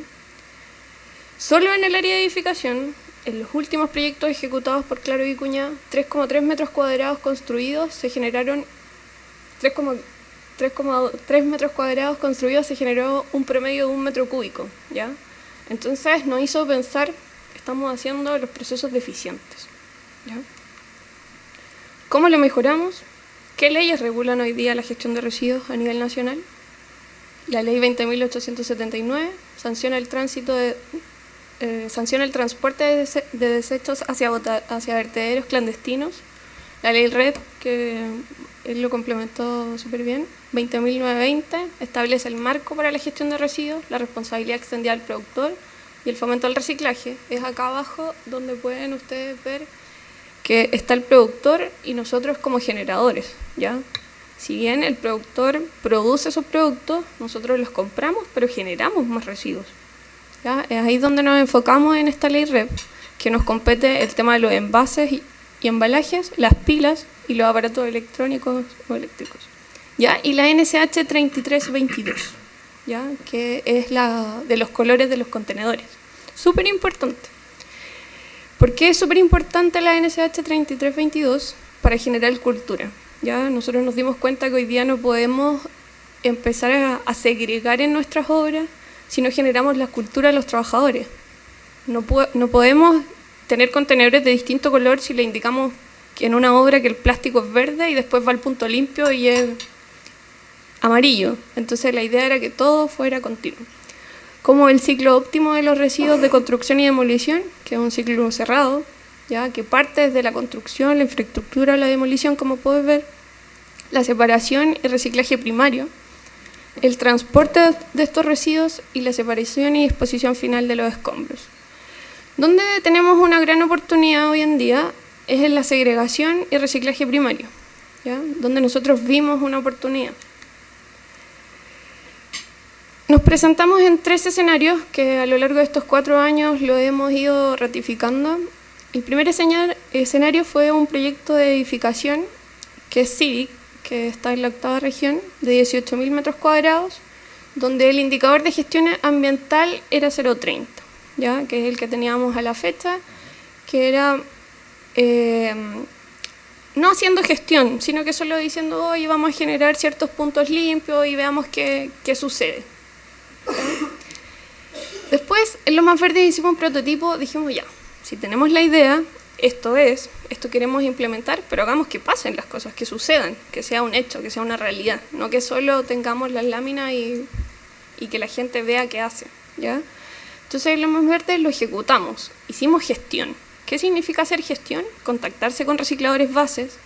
C: Solo en el área de edificación, en los últimos proyectos ejecutados por Claro Vicuña, 3,3 metros cuadrados construidos se generaron 3,3 metros cuadrados construidos se generó un promedio de 1 metro cúbico, ¿ya? Entonces nos hizo pensar que estamos haciendo los procesos deficientes, ¿ya? ¿Cómo lo mejoramos? ¿Qué leyes regulan hoy día la gestión de residuos a nivel nacional? La ley 20.879 sanciona el transporte de desechos hacia vertederos clandestinos. La ley RED, que él lo complementó súper bien, 20.920, establece el marco para la gestión de residuos, la responsabilidad extendida al productor y el fomento al reciclaje. Es acá abajo donde pueden ustedes ver que está el productor y nosotros como generadores, ¿ya? Si bien el productor produce esos productos, nosotros los compramos, pero generamos más residuos. ¿Ya? Es ahí donde nos enfocamos en esta ley REP, que nos compete el tema de los envases y embalajes, las pilas y los aparatos electrónicos o eléctricos. ¿Ya? Y la NSH 3322, ¿ya? Que es la de los colores de los contenedores. Súper importante. ¿Por qué es súper importante la NSH 3322? Para generar cultura. ¿Ya? Nosotros nos dimos cuenta que hoy día no podemos empezar a segregar en nuestras obras si no generamos la cultura de los trabajadores. No podemos tener contenedores de distinto color si le indicamos que en una obra que el plástico es verde y después va al punto limpio y es amarillo. Entonces la idea era que todo fuera continuo. Como el ciclo óptimo de los residuos de construcción y demolición, que es un ciclo cerrado, ¿ya? Que parte desde la construcción, la infraestructura, la demolición, como puedes ver, la separación y reciclaje primario, el transporte de estos residuos y la separación y disposición final de los escombros. Donde tenemos una gran oportunidad hoy en día es en la segregación y reciclaje primario, ¿ya? Donde nosotros vimos una oportunidad. Nos presentamos en 3 escenarios que a lo largo de estos 4 años lo hemos ido ratificando. El primer escenario fue un proyecto de edificación que es CIVIC, que está en la 8ª región, de 18.000 metros cuadrados, donde el indicador de gestión ambiental era 0,30, ¿ya? Que es el que teníamos a la fecha, que era no haciendo gestión, sino que solo diciendo, oye, vamos a generar ciertos puntos limpios y veamos qué sucede. Después, en Lomas Verdes hicimos un prototipo, dijimos ya, si tenemos la idea, esto queremos implementar, pero hagamos que pasen las cosas, que sucedan, que sea un hecho, que sea una realidad, no que solo tengamos las láminas y que la gente vea qué hace, ¿ya? Entonces en Lomas Verdes lo ejecutamos, hicimos gestión. ¿Qué significa hacer gestión? Contactarse con recicladores bases,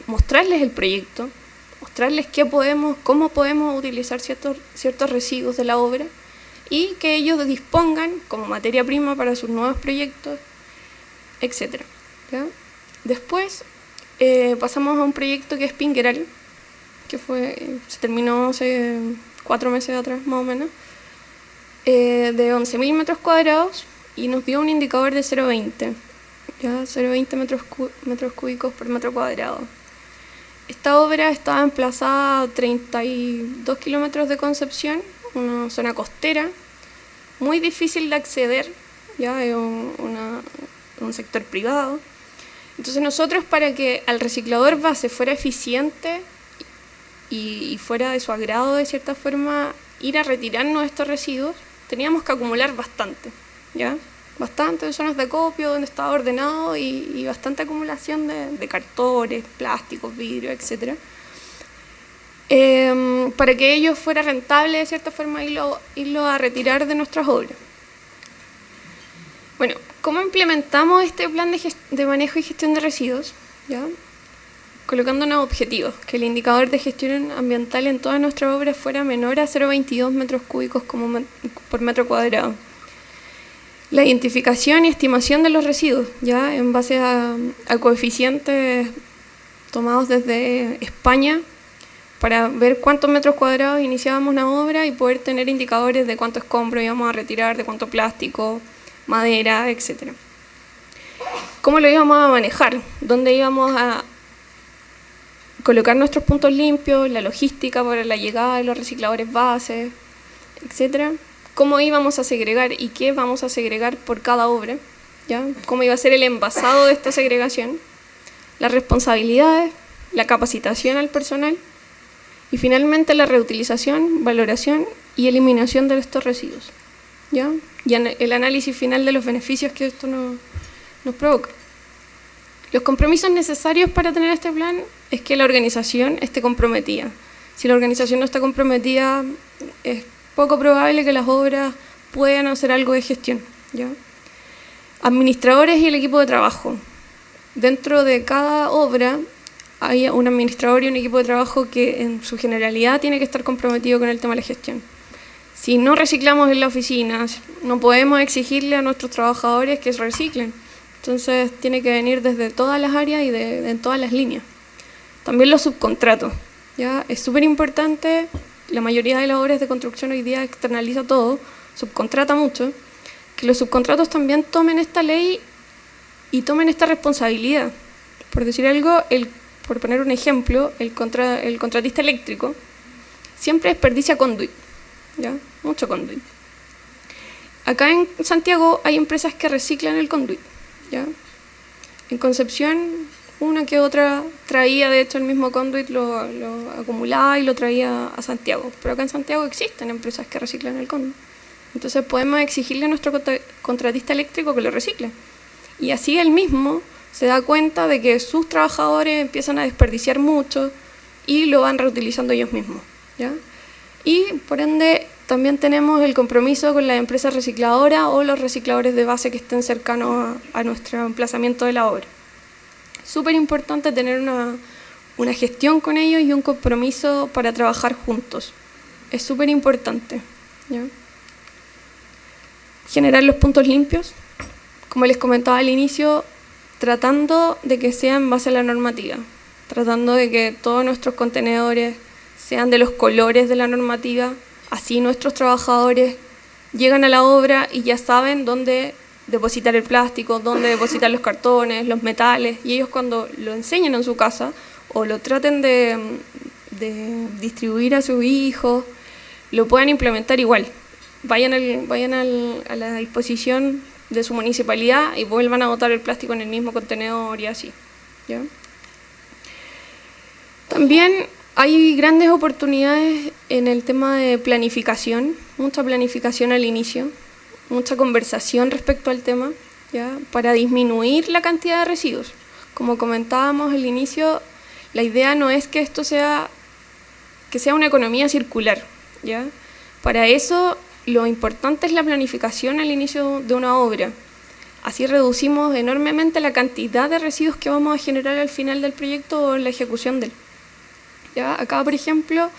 C: mostrarles el proyecto, mostrarles cómo podemos utilizar ciertos residuos de la obra y que ellos dispongan como materia prima para sus nuevos proyectos, etc. ¿Ya? Después pasamos a un proyecto que es Pingueral, que se terminó hace 4 meses atrás más o menos, de 11.000 metros cuadrados y nos dio un indicador de 0,20, ¿ya? 0,20 metros cúbicos por metro cuadrado. Esta obra estaba emplazada a 32 kilómetros de Concepción, una zona costera, muy difícil de acceder, ya es un sector privado. Entonces nosotros, para que al reciclador base fuera eficiente y fuera de su agrado de cierta forma ir a retirarnos estos residuos, teníamos que acumular bastante, ¿ya? Bastante de zonas de acopio donde estaba ordenado y bastante acumulación de cartones, plásticos, vidrio, etc. Para que ello fuera rentable de cierta forma irlo a retirar de nuestras obras. Bueno, ¿cómo implementamos este plan de manejo y gestión de residuos? ¿Ya? Colocando unos objetivos, que el indicador de gestión ambiental en todas nuestras obras fuera menor a 0,22 metros cúbicos por metro cuadrado. La identificación y estimación de los residuos, ya en base a coeficientes tomados desde España, para ver cuántos metros cuadrados iniciábamos una obra y poder tener indicadores de cuánto escombro íbamos a retirar, de cuánto plástico, madera, etc. ¿Cómo lo íbamos a manejar? ¿Dónde íbamos a colocar nuestros puntos limpios? La logística para la llegada de los recicladores bases, etc. ¿Cómo íbamos a segregar y qué vamos a segregar por cada obra? ¿Ya? ¿Cómo iba a ser el envasado de esta segregación? Las responsabilidades, la capacitación al personal y finalmente la reutilización, valoración y eliminación de estos residuos, ¿ya? Y el análisis final de los beneficios que esto nos provoca. Los compromisos necesarios para tener este plan es que la organización esté comprometida. Si la organización no está comprometida, es poco probable que las obras puedan hacer algo de gestión, ¿ya? Administradores y el equipo de trabajo. Dentro de cada obra hay un administrador y un equipo de trabajo que en su generalidad tiene que estar comprometido con el tema de la gestión. Si no reciclamos en la oficina, no podemos exigirle a nuestros trabajadores que reciclen. Entonces tiene que venir desde todas las áreas y en todas las líneas. También los subcontratos, ¿ya? Es súper importante. La mayoría de las obras de construcción hoy día externaliza todo, subcontrata mucho, que los subcontratos también tomen esta ley y tomen esta responsabilidad. Por decir algo, por poner un ejemplo, el contratista eléctrico siempre desperdicia conduit, ¿ya? Mucho conduit. Acá en Santiago hay empresas que reciclan el conduit, ¿ya? En Concepción, una que otra traía, de hecho, el mismo conduit lo acumulaba y lo traía a Santiago. Pero acá en Santiago existen empresas que reciclan el conduit. Entonces podemos exigirle a nuestro contratista eléctrico que lo recicle. Y así él mismo se da cuenta de que sus trabajadores empiezan a desperdiciar mucho y lo van reutilizando ellos mismos, ¿ya? Y por ende también tenemos el compromiso con las empresas recicladoras o los recicladores de base que estén cercanos a nuestro emplazamiento de la obra. Súper importante tener una gestión con ellos y un compromiso para trabajar juntos. Es súper importante, ¿ya? Generar los puntos limpios, como les comentaba al inicio, tratando de que sean en base a la normativa, tratando de que todos nuestros contenedores sean de los colores de la normativa, así nuestros trabajadores llegan a la obra y ya saben dónde depositar el plástico, dónde depositar los cartones, los metales, y ellos cuando lo enseñen en su casa o lo traten de distribuir a sus hijos, lo puedan implementar igual. Vayan a la disposición de su municipalidad y vuelvan a botar el plástico en el mismo contenedor y así, ¿ya? También hay grandes oportunidades en el tema de planificación, mucha planificación al inicio, mucha conversación respecto al tema, ¿ya? Para disminuir la cantidad de residuos. Como comentábamos al inicio, la idea no es que esto sea una economía circular, ¿ya? Para eso lo importante es la planificación al inicio de una obra. Así reducimos enormemente la cantidad de residuos que vamos a generar al final del proyecto o en la ejecución del. ¿Ya? Acá, por ejemplo,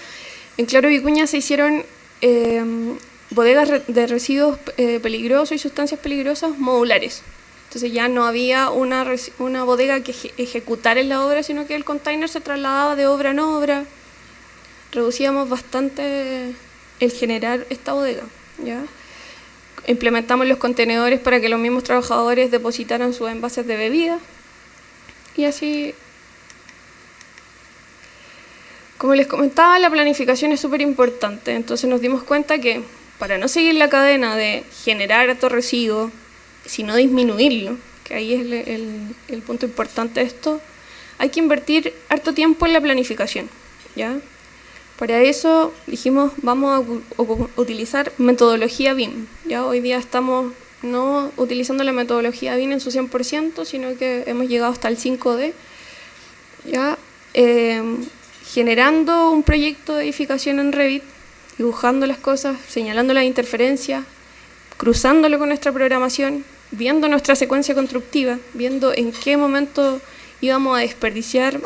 C: en Claro Vicuña se hicieron bodegas de residuos peligrosos y sustancias peligrosas modulares. Entonces ya no había una bodega que ejecutara en la obra, sino que el container se trasladaba de obra en obra. Reducíamos bastante el generar esta bodega, ¿ya? Implementamos los contenedores para que los mismos trabajadores depositaran sus envases de bebida y así. Como les comentaba, la planificación es súper importante, entonces nos dimos cuenta que para no seguir la cadena de generar harto residuo, sino disminuirlo, que ahí es el punto importante de esto, hay que invertir harto tiempo en la planificación, ¿ya? Para eso dijimos, vamos a utilizar metodología BIM. ¿Ya? Hoy día estamos no utilizando la metodología BIM en su 100%, sino que hemos llegado hasta el 5D. ¿Ya? Generando un proyecto de edificación en Revit, dibujando las cosas, señalando las interferencias, cruzándolo con nuestra programación, viendo nuestra secuencia constructiva, viendo en qué momento íbamos a desperdiciar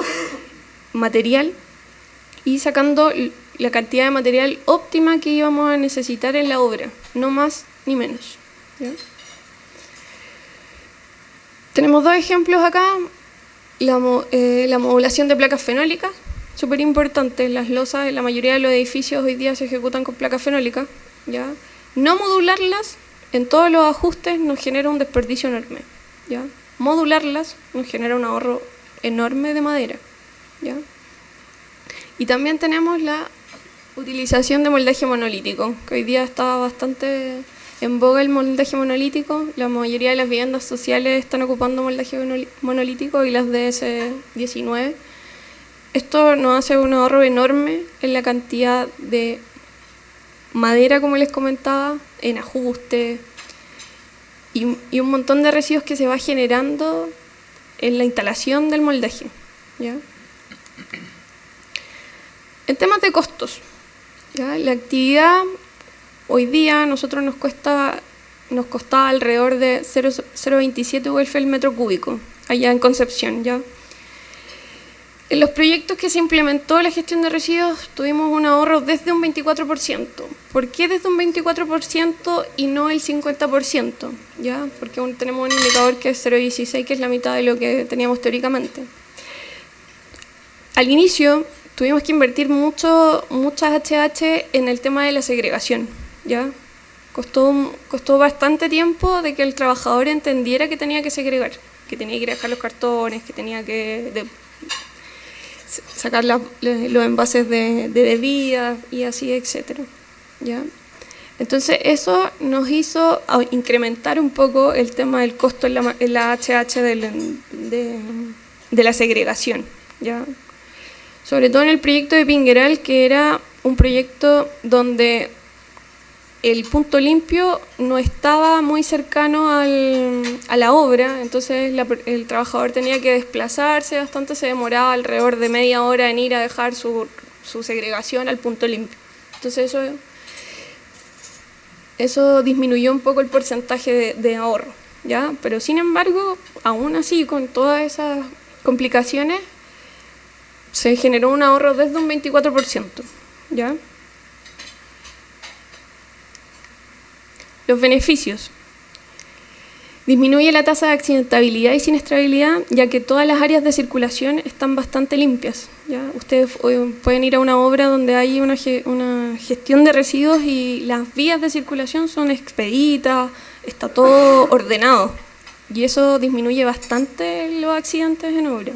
C: material y sacando la cantidad de material óptima que íbamos a necesitar en la obra, no más ni menos, ¿ya? Tenemos dos ejemplos acá, la modulación de placas fenólicas, súper importante. Las losas en la mayoría de los edificios hoy día se ejecutan con placas fenólicas, ¿ya? No modularlas en todos los ajustes nos genera un desperdicio enorme, ¿ya? Modularlas nos genera un ahorro enorme de madera, ¿ya? Y también tenemos la utilización de moldaje monolítico, que hoy día está bastante en boga el moldaje monolítico. La mayoría de las viviendas sociales están ocupando moldaje monolítico y las DS19. Esto nos hace un ahorro enorme en la cantidad de madera, como les comentaba, en ajuste y un montón de residuos que se va generando en la instalación del moldaje, ¿ya? En temas de costos, ¿ya? La actividad hoy día a nosotros nos costaba alrededor de 0,27 UF el metro cúbico, allá en Concepción, ¿ya? En los proyectos que se implementó la gestión de residuos tuvimos un ahorro desde un 24%. ¿Por qué desde un 24% y no el 50%? ¿Ya? Porque tenemos un indicador que es 0,16, que es la mitad de lo que teníamos teóricamente. Al inicio tuvimos que invertir muchas HH en el tema de la segregación, ¿ya? Costó bastante tiempo de que el trabajador entendiera que tenía que segregar, que tenía que ir a dejar los cartones, que tenía que sacar los envases de bebidas y así, etcétera, ¿ya? Entonces eso nos hizo incrementar un poco el tema del costo en la HH de la segregación, ¿ya? Sobre todo en el proyecto de Pingueral, que era un proyecto donde el punto limpio no estaba muy cercano a la obra, entonces el trabajador tenía que desplazarse bastante, se demoraba alrededor de media hora en ir a dejar su segregación al punto limpio. Entonces eso disminuyó un poco el porcentaje de ahorro, ¿ya? Pero sin embargo, aún así, con todas esas complicaciones, se generó un ahorro desde un 24%, ¿ya? Los beneficios. Disminuye la tasa de accidentabilidad y siniestrabilidad, ya que todas las áreas de circulación están bastante limpias, ¿ya? Ustedes pueden ir a una obra donde hay una gestión de residuos y las vías de circulación son expeditas, está todo ordenado, y eso disminuye bastante los accidentes en obra.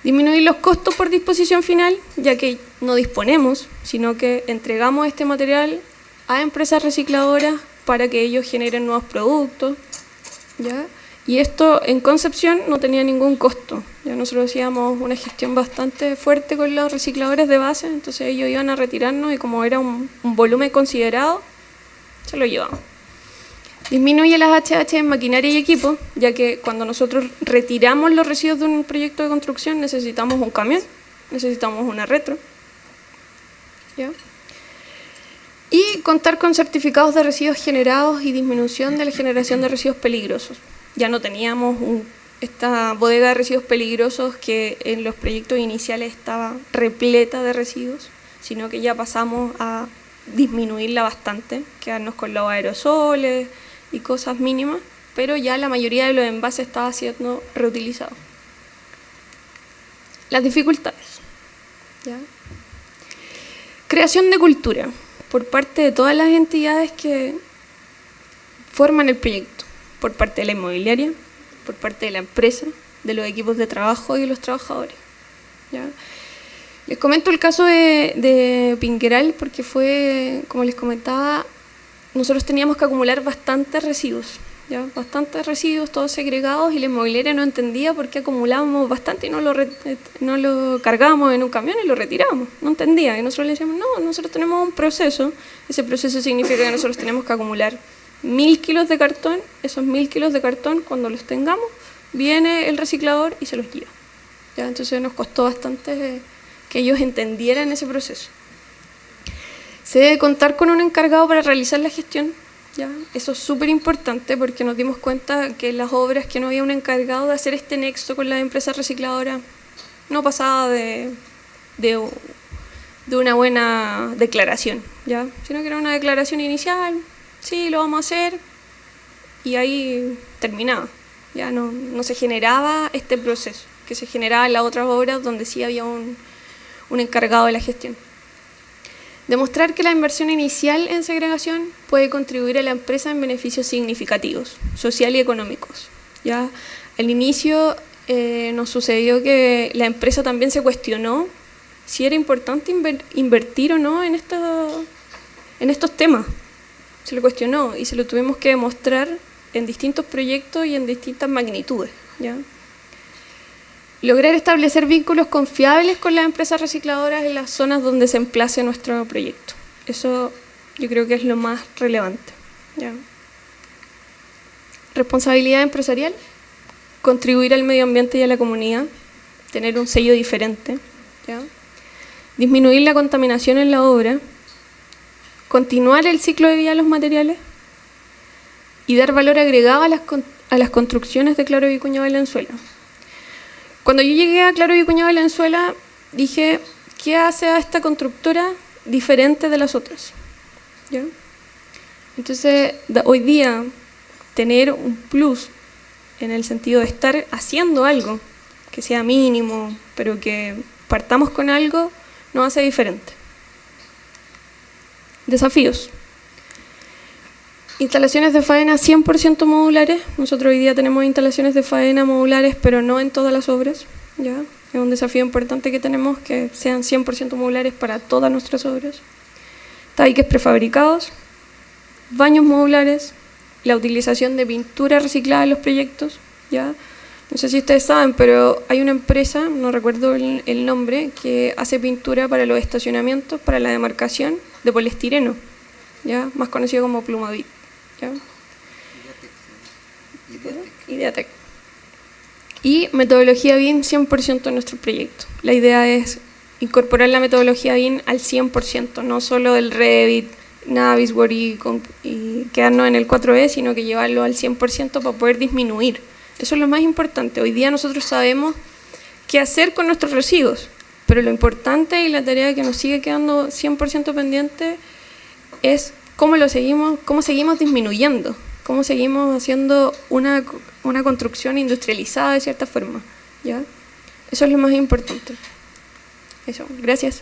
C: Disminuir los costos por disposición final, ya que no disponemos, sino que entregamos este material a empresas recicladoras para que ellos generen nuevos productos, ¿ya? Y esto en Concepción no tenía ningún costo. Ya nosotros hacíamos una gestión bastante fuerte con los recicladores de base, entonces ellos iban a retirarnos y como era un volumen considerado, se lo llevaban. Disminuye las HH en maquinaria y equipo, ya que cuando nosotros retiramos los residuos de un proyecto de construcción necesitamos un camión, necesitamos una retro, ¿ya? Y contar con certificados de residuos generados y disminución de la generación de residuos peligrosos. Ya no teníamos esta bodega de residuos peligrosos que en los proyectos iniciales estaba repleta de residuos, sino que ya pasamos a disminuirla bastante, quedarnos con los aerosoles y cosas mínimas, pero ya la mayoría de los envases estaba siendo reutilizado. Las dificultades, ¿ya? Creación de cultura por parte de todas las entidades que forman el proyecto, por parte de la inmobiliaria, por parte de la empresa, de los equipos de trabajo y de los trabajadores, ¿ya? Les comento el caso de Pingueral porque fue, como les comentaba, nosotros teníamos que acumular bastantes residuos, ¿ya? Bastantes residuos, todos segregados, y la inmobiliaria no entendía por qué acumulábamos bastante y no lo cargábamos en un camión y lo retirábamos. No entendía, y nosotros le decíamos, no, nosotros tenemos un proceso, ese proceso significa que nosotros tenemos que acumular 1000 kilos de cartón, esos 1000 kilos de cartón, cuando los tengamos, viene el reciclador y se los lleva, ¿ya? Entonces nos costó bastante que ellos entendieran ese proceso. Se debe contar con un encargado para realizar la gestión, ¿ya? Eso es súper importante porque nos dimos cuenta que en las obras que no había un encargado de hacer este nexo con las empresas recicladoras no pasaba de una buena declaración, ¿ya? Sino que era una declaración inicial, sí, lo vamos a hacer, y ahí terminaba. Ya no se generaba este proceso que se generaba en las otras obras donde sí había un encargado de la gestión. Demostrar que la inversión inicial en segregación puede contribuir a la empresa en beneficios significativos, social y económicos. Ya al inicio nos sucedió que la empresa también se cuestionó si era importante invertir o no en estos temas. Se lo cuestionó y se lo tuvimos que demostrar en distintos proyectos y en distintas magnitudes, ¿ya? Lograr establecer vínculos confiables con las empresas recicladoras en las zonas donde se emplace nuestro proyecto. Eso yo creo que es lo más relevante, ¿ya? Responsabilidad empresarial, contribuir al medio ambiente y a la comunidad, tener un sello diferente, ¿ya? Disminuir la contaminación en la obra, continuar el ciclo de vida de los materiales y dar valor agregado a las construcciones de Claro Vicuña Valenzuela. Cuando yo llegué a Claro Vicuña Valenzuela, dije, ¿qué hace a esta constructora diferente de las otras? ¿Ya? Entonces, hoy día, tener un plus en el sentido de estar haciendo algo que sea mínimo, pero que partamos con algo, nos hace diferente. Desafíos. Instalaciones de faena 100% modulares. Nosotros hoy día tenemos instalaciones de faena modulares, pero no en todas las obras, ¿ya? Es un desafío importante que tenemos, que sean 100% modulares para todas nuestras obras. tabiques prefabricados, baños modulares, la utilización de pintura reciclada en los proyectos, ¿ya? No sé si ustedes saben, pero hay una empresa, no recuerdo el nombre, que hace pintura para los estacionamientos, para la demarcación de poliestireno, ¿ya? Más conocido como Plumavit, ¿ya? Ideatec. Y metodología BIM 100% en nuestro proyecto. La idea es incorporar la metodología BIM al 100%, no solo el Revit, Navisworks y quedarnos en el 4E, sino que llevarlo al 100% para poder disminuir. Eso es lo más importante. Hoy día nosotros sabemos qué hacer con nuestros residuos, pero lo importante y la tarea que nos sigue quedando 100% pendiente es cómo seguimos disminuyendo, cómo seguimos haciendo una construcción industrializada de cierta forma, ¿ya? Eso es lo más importante. Eso, gracias.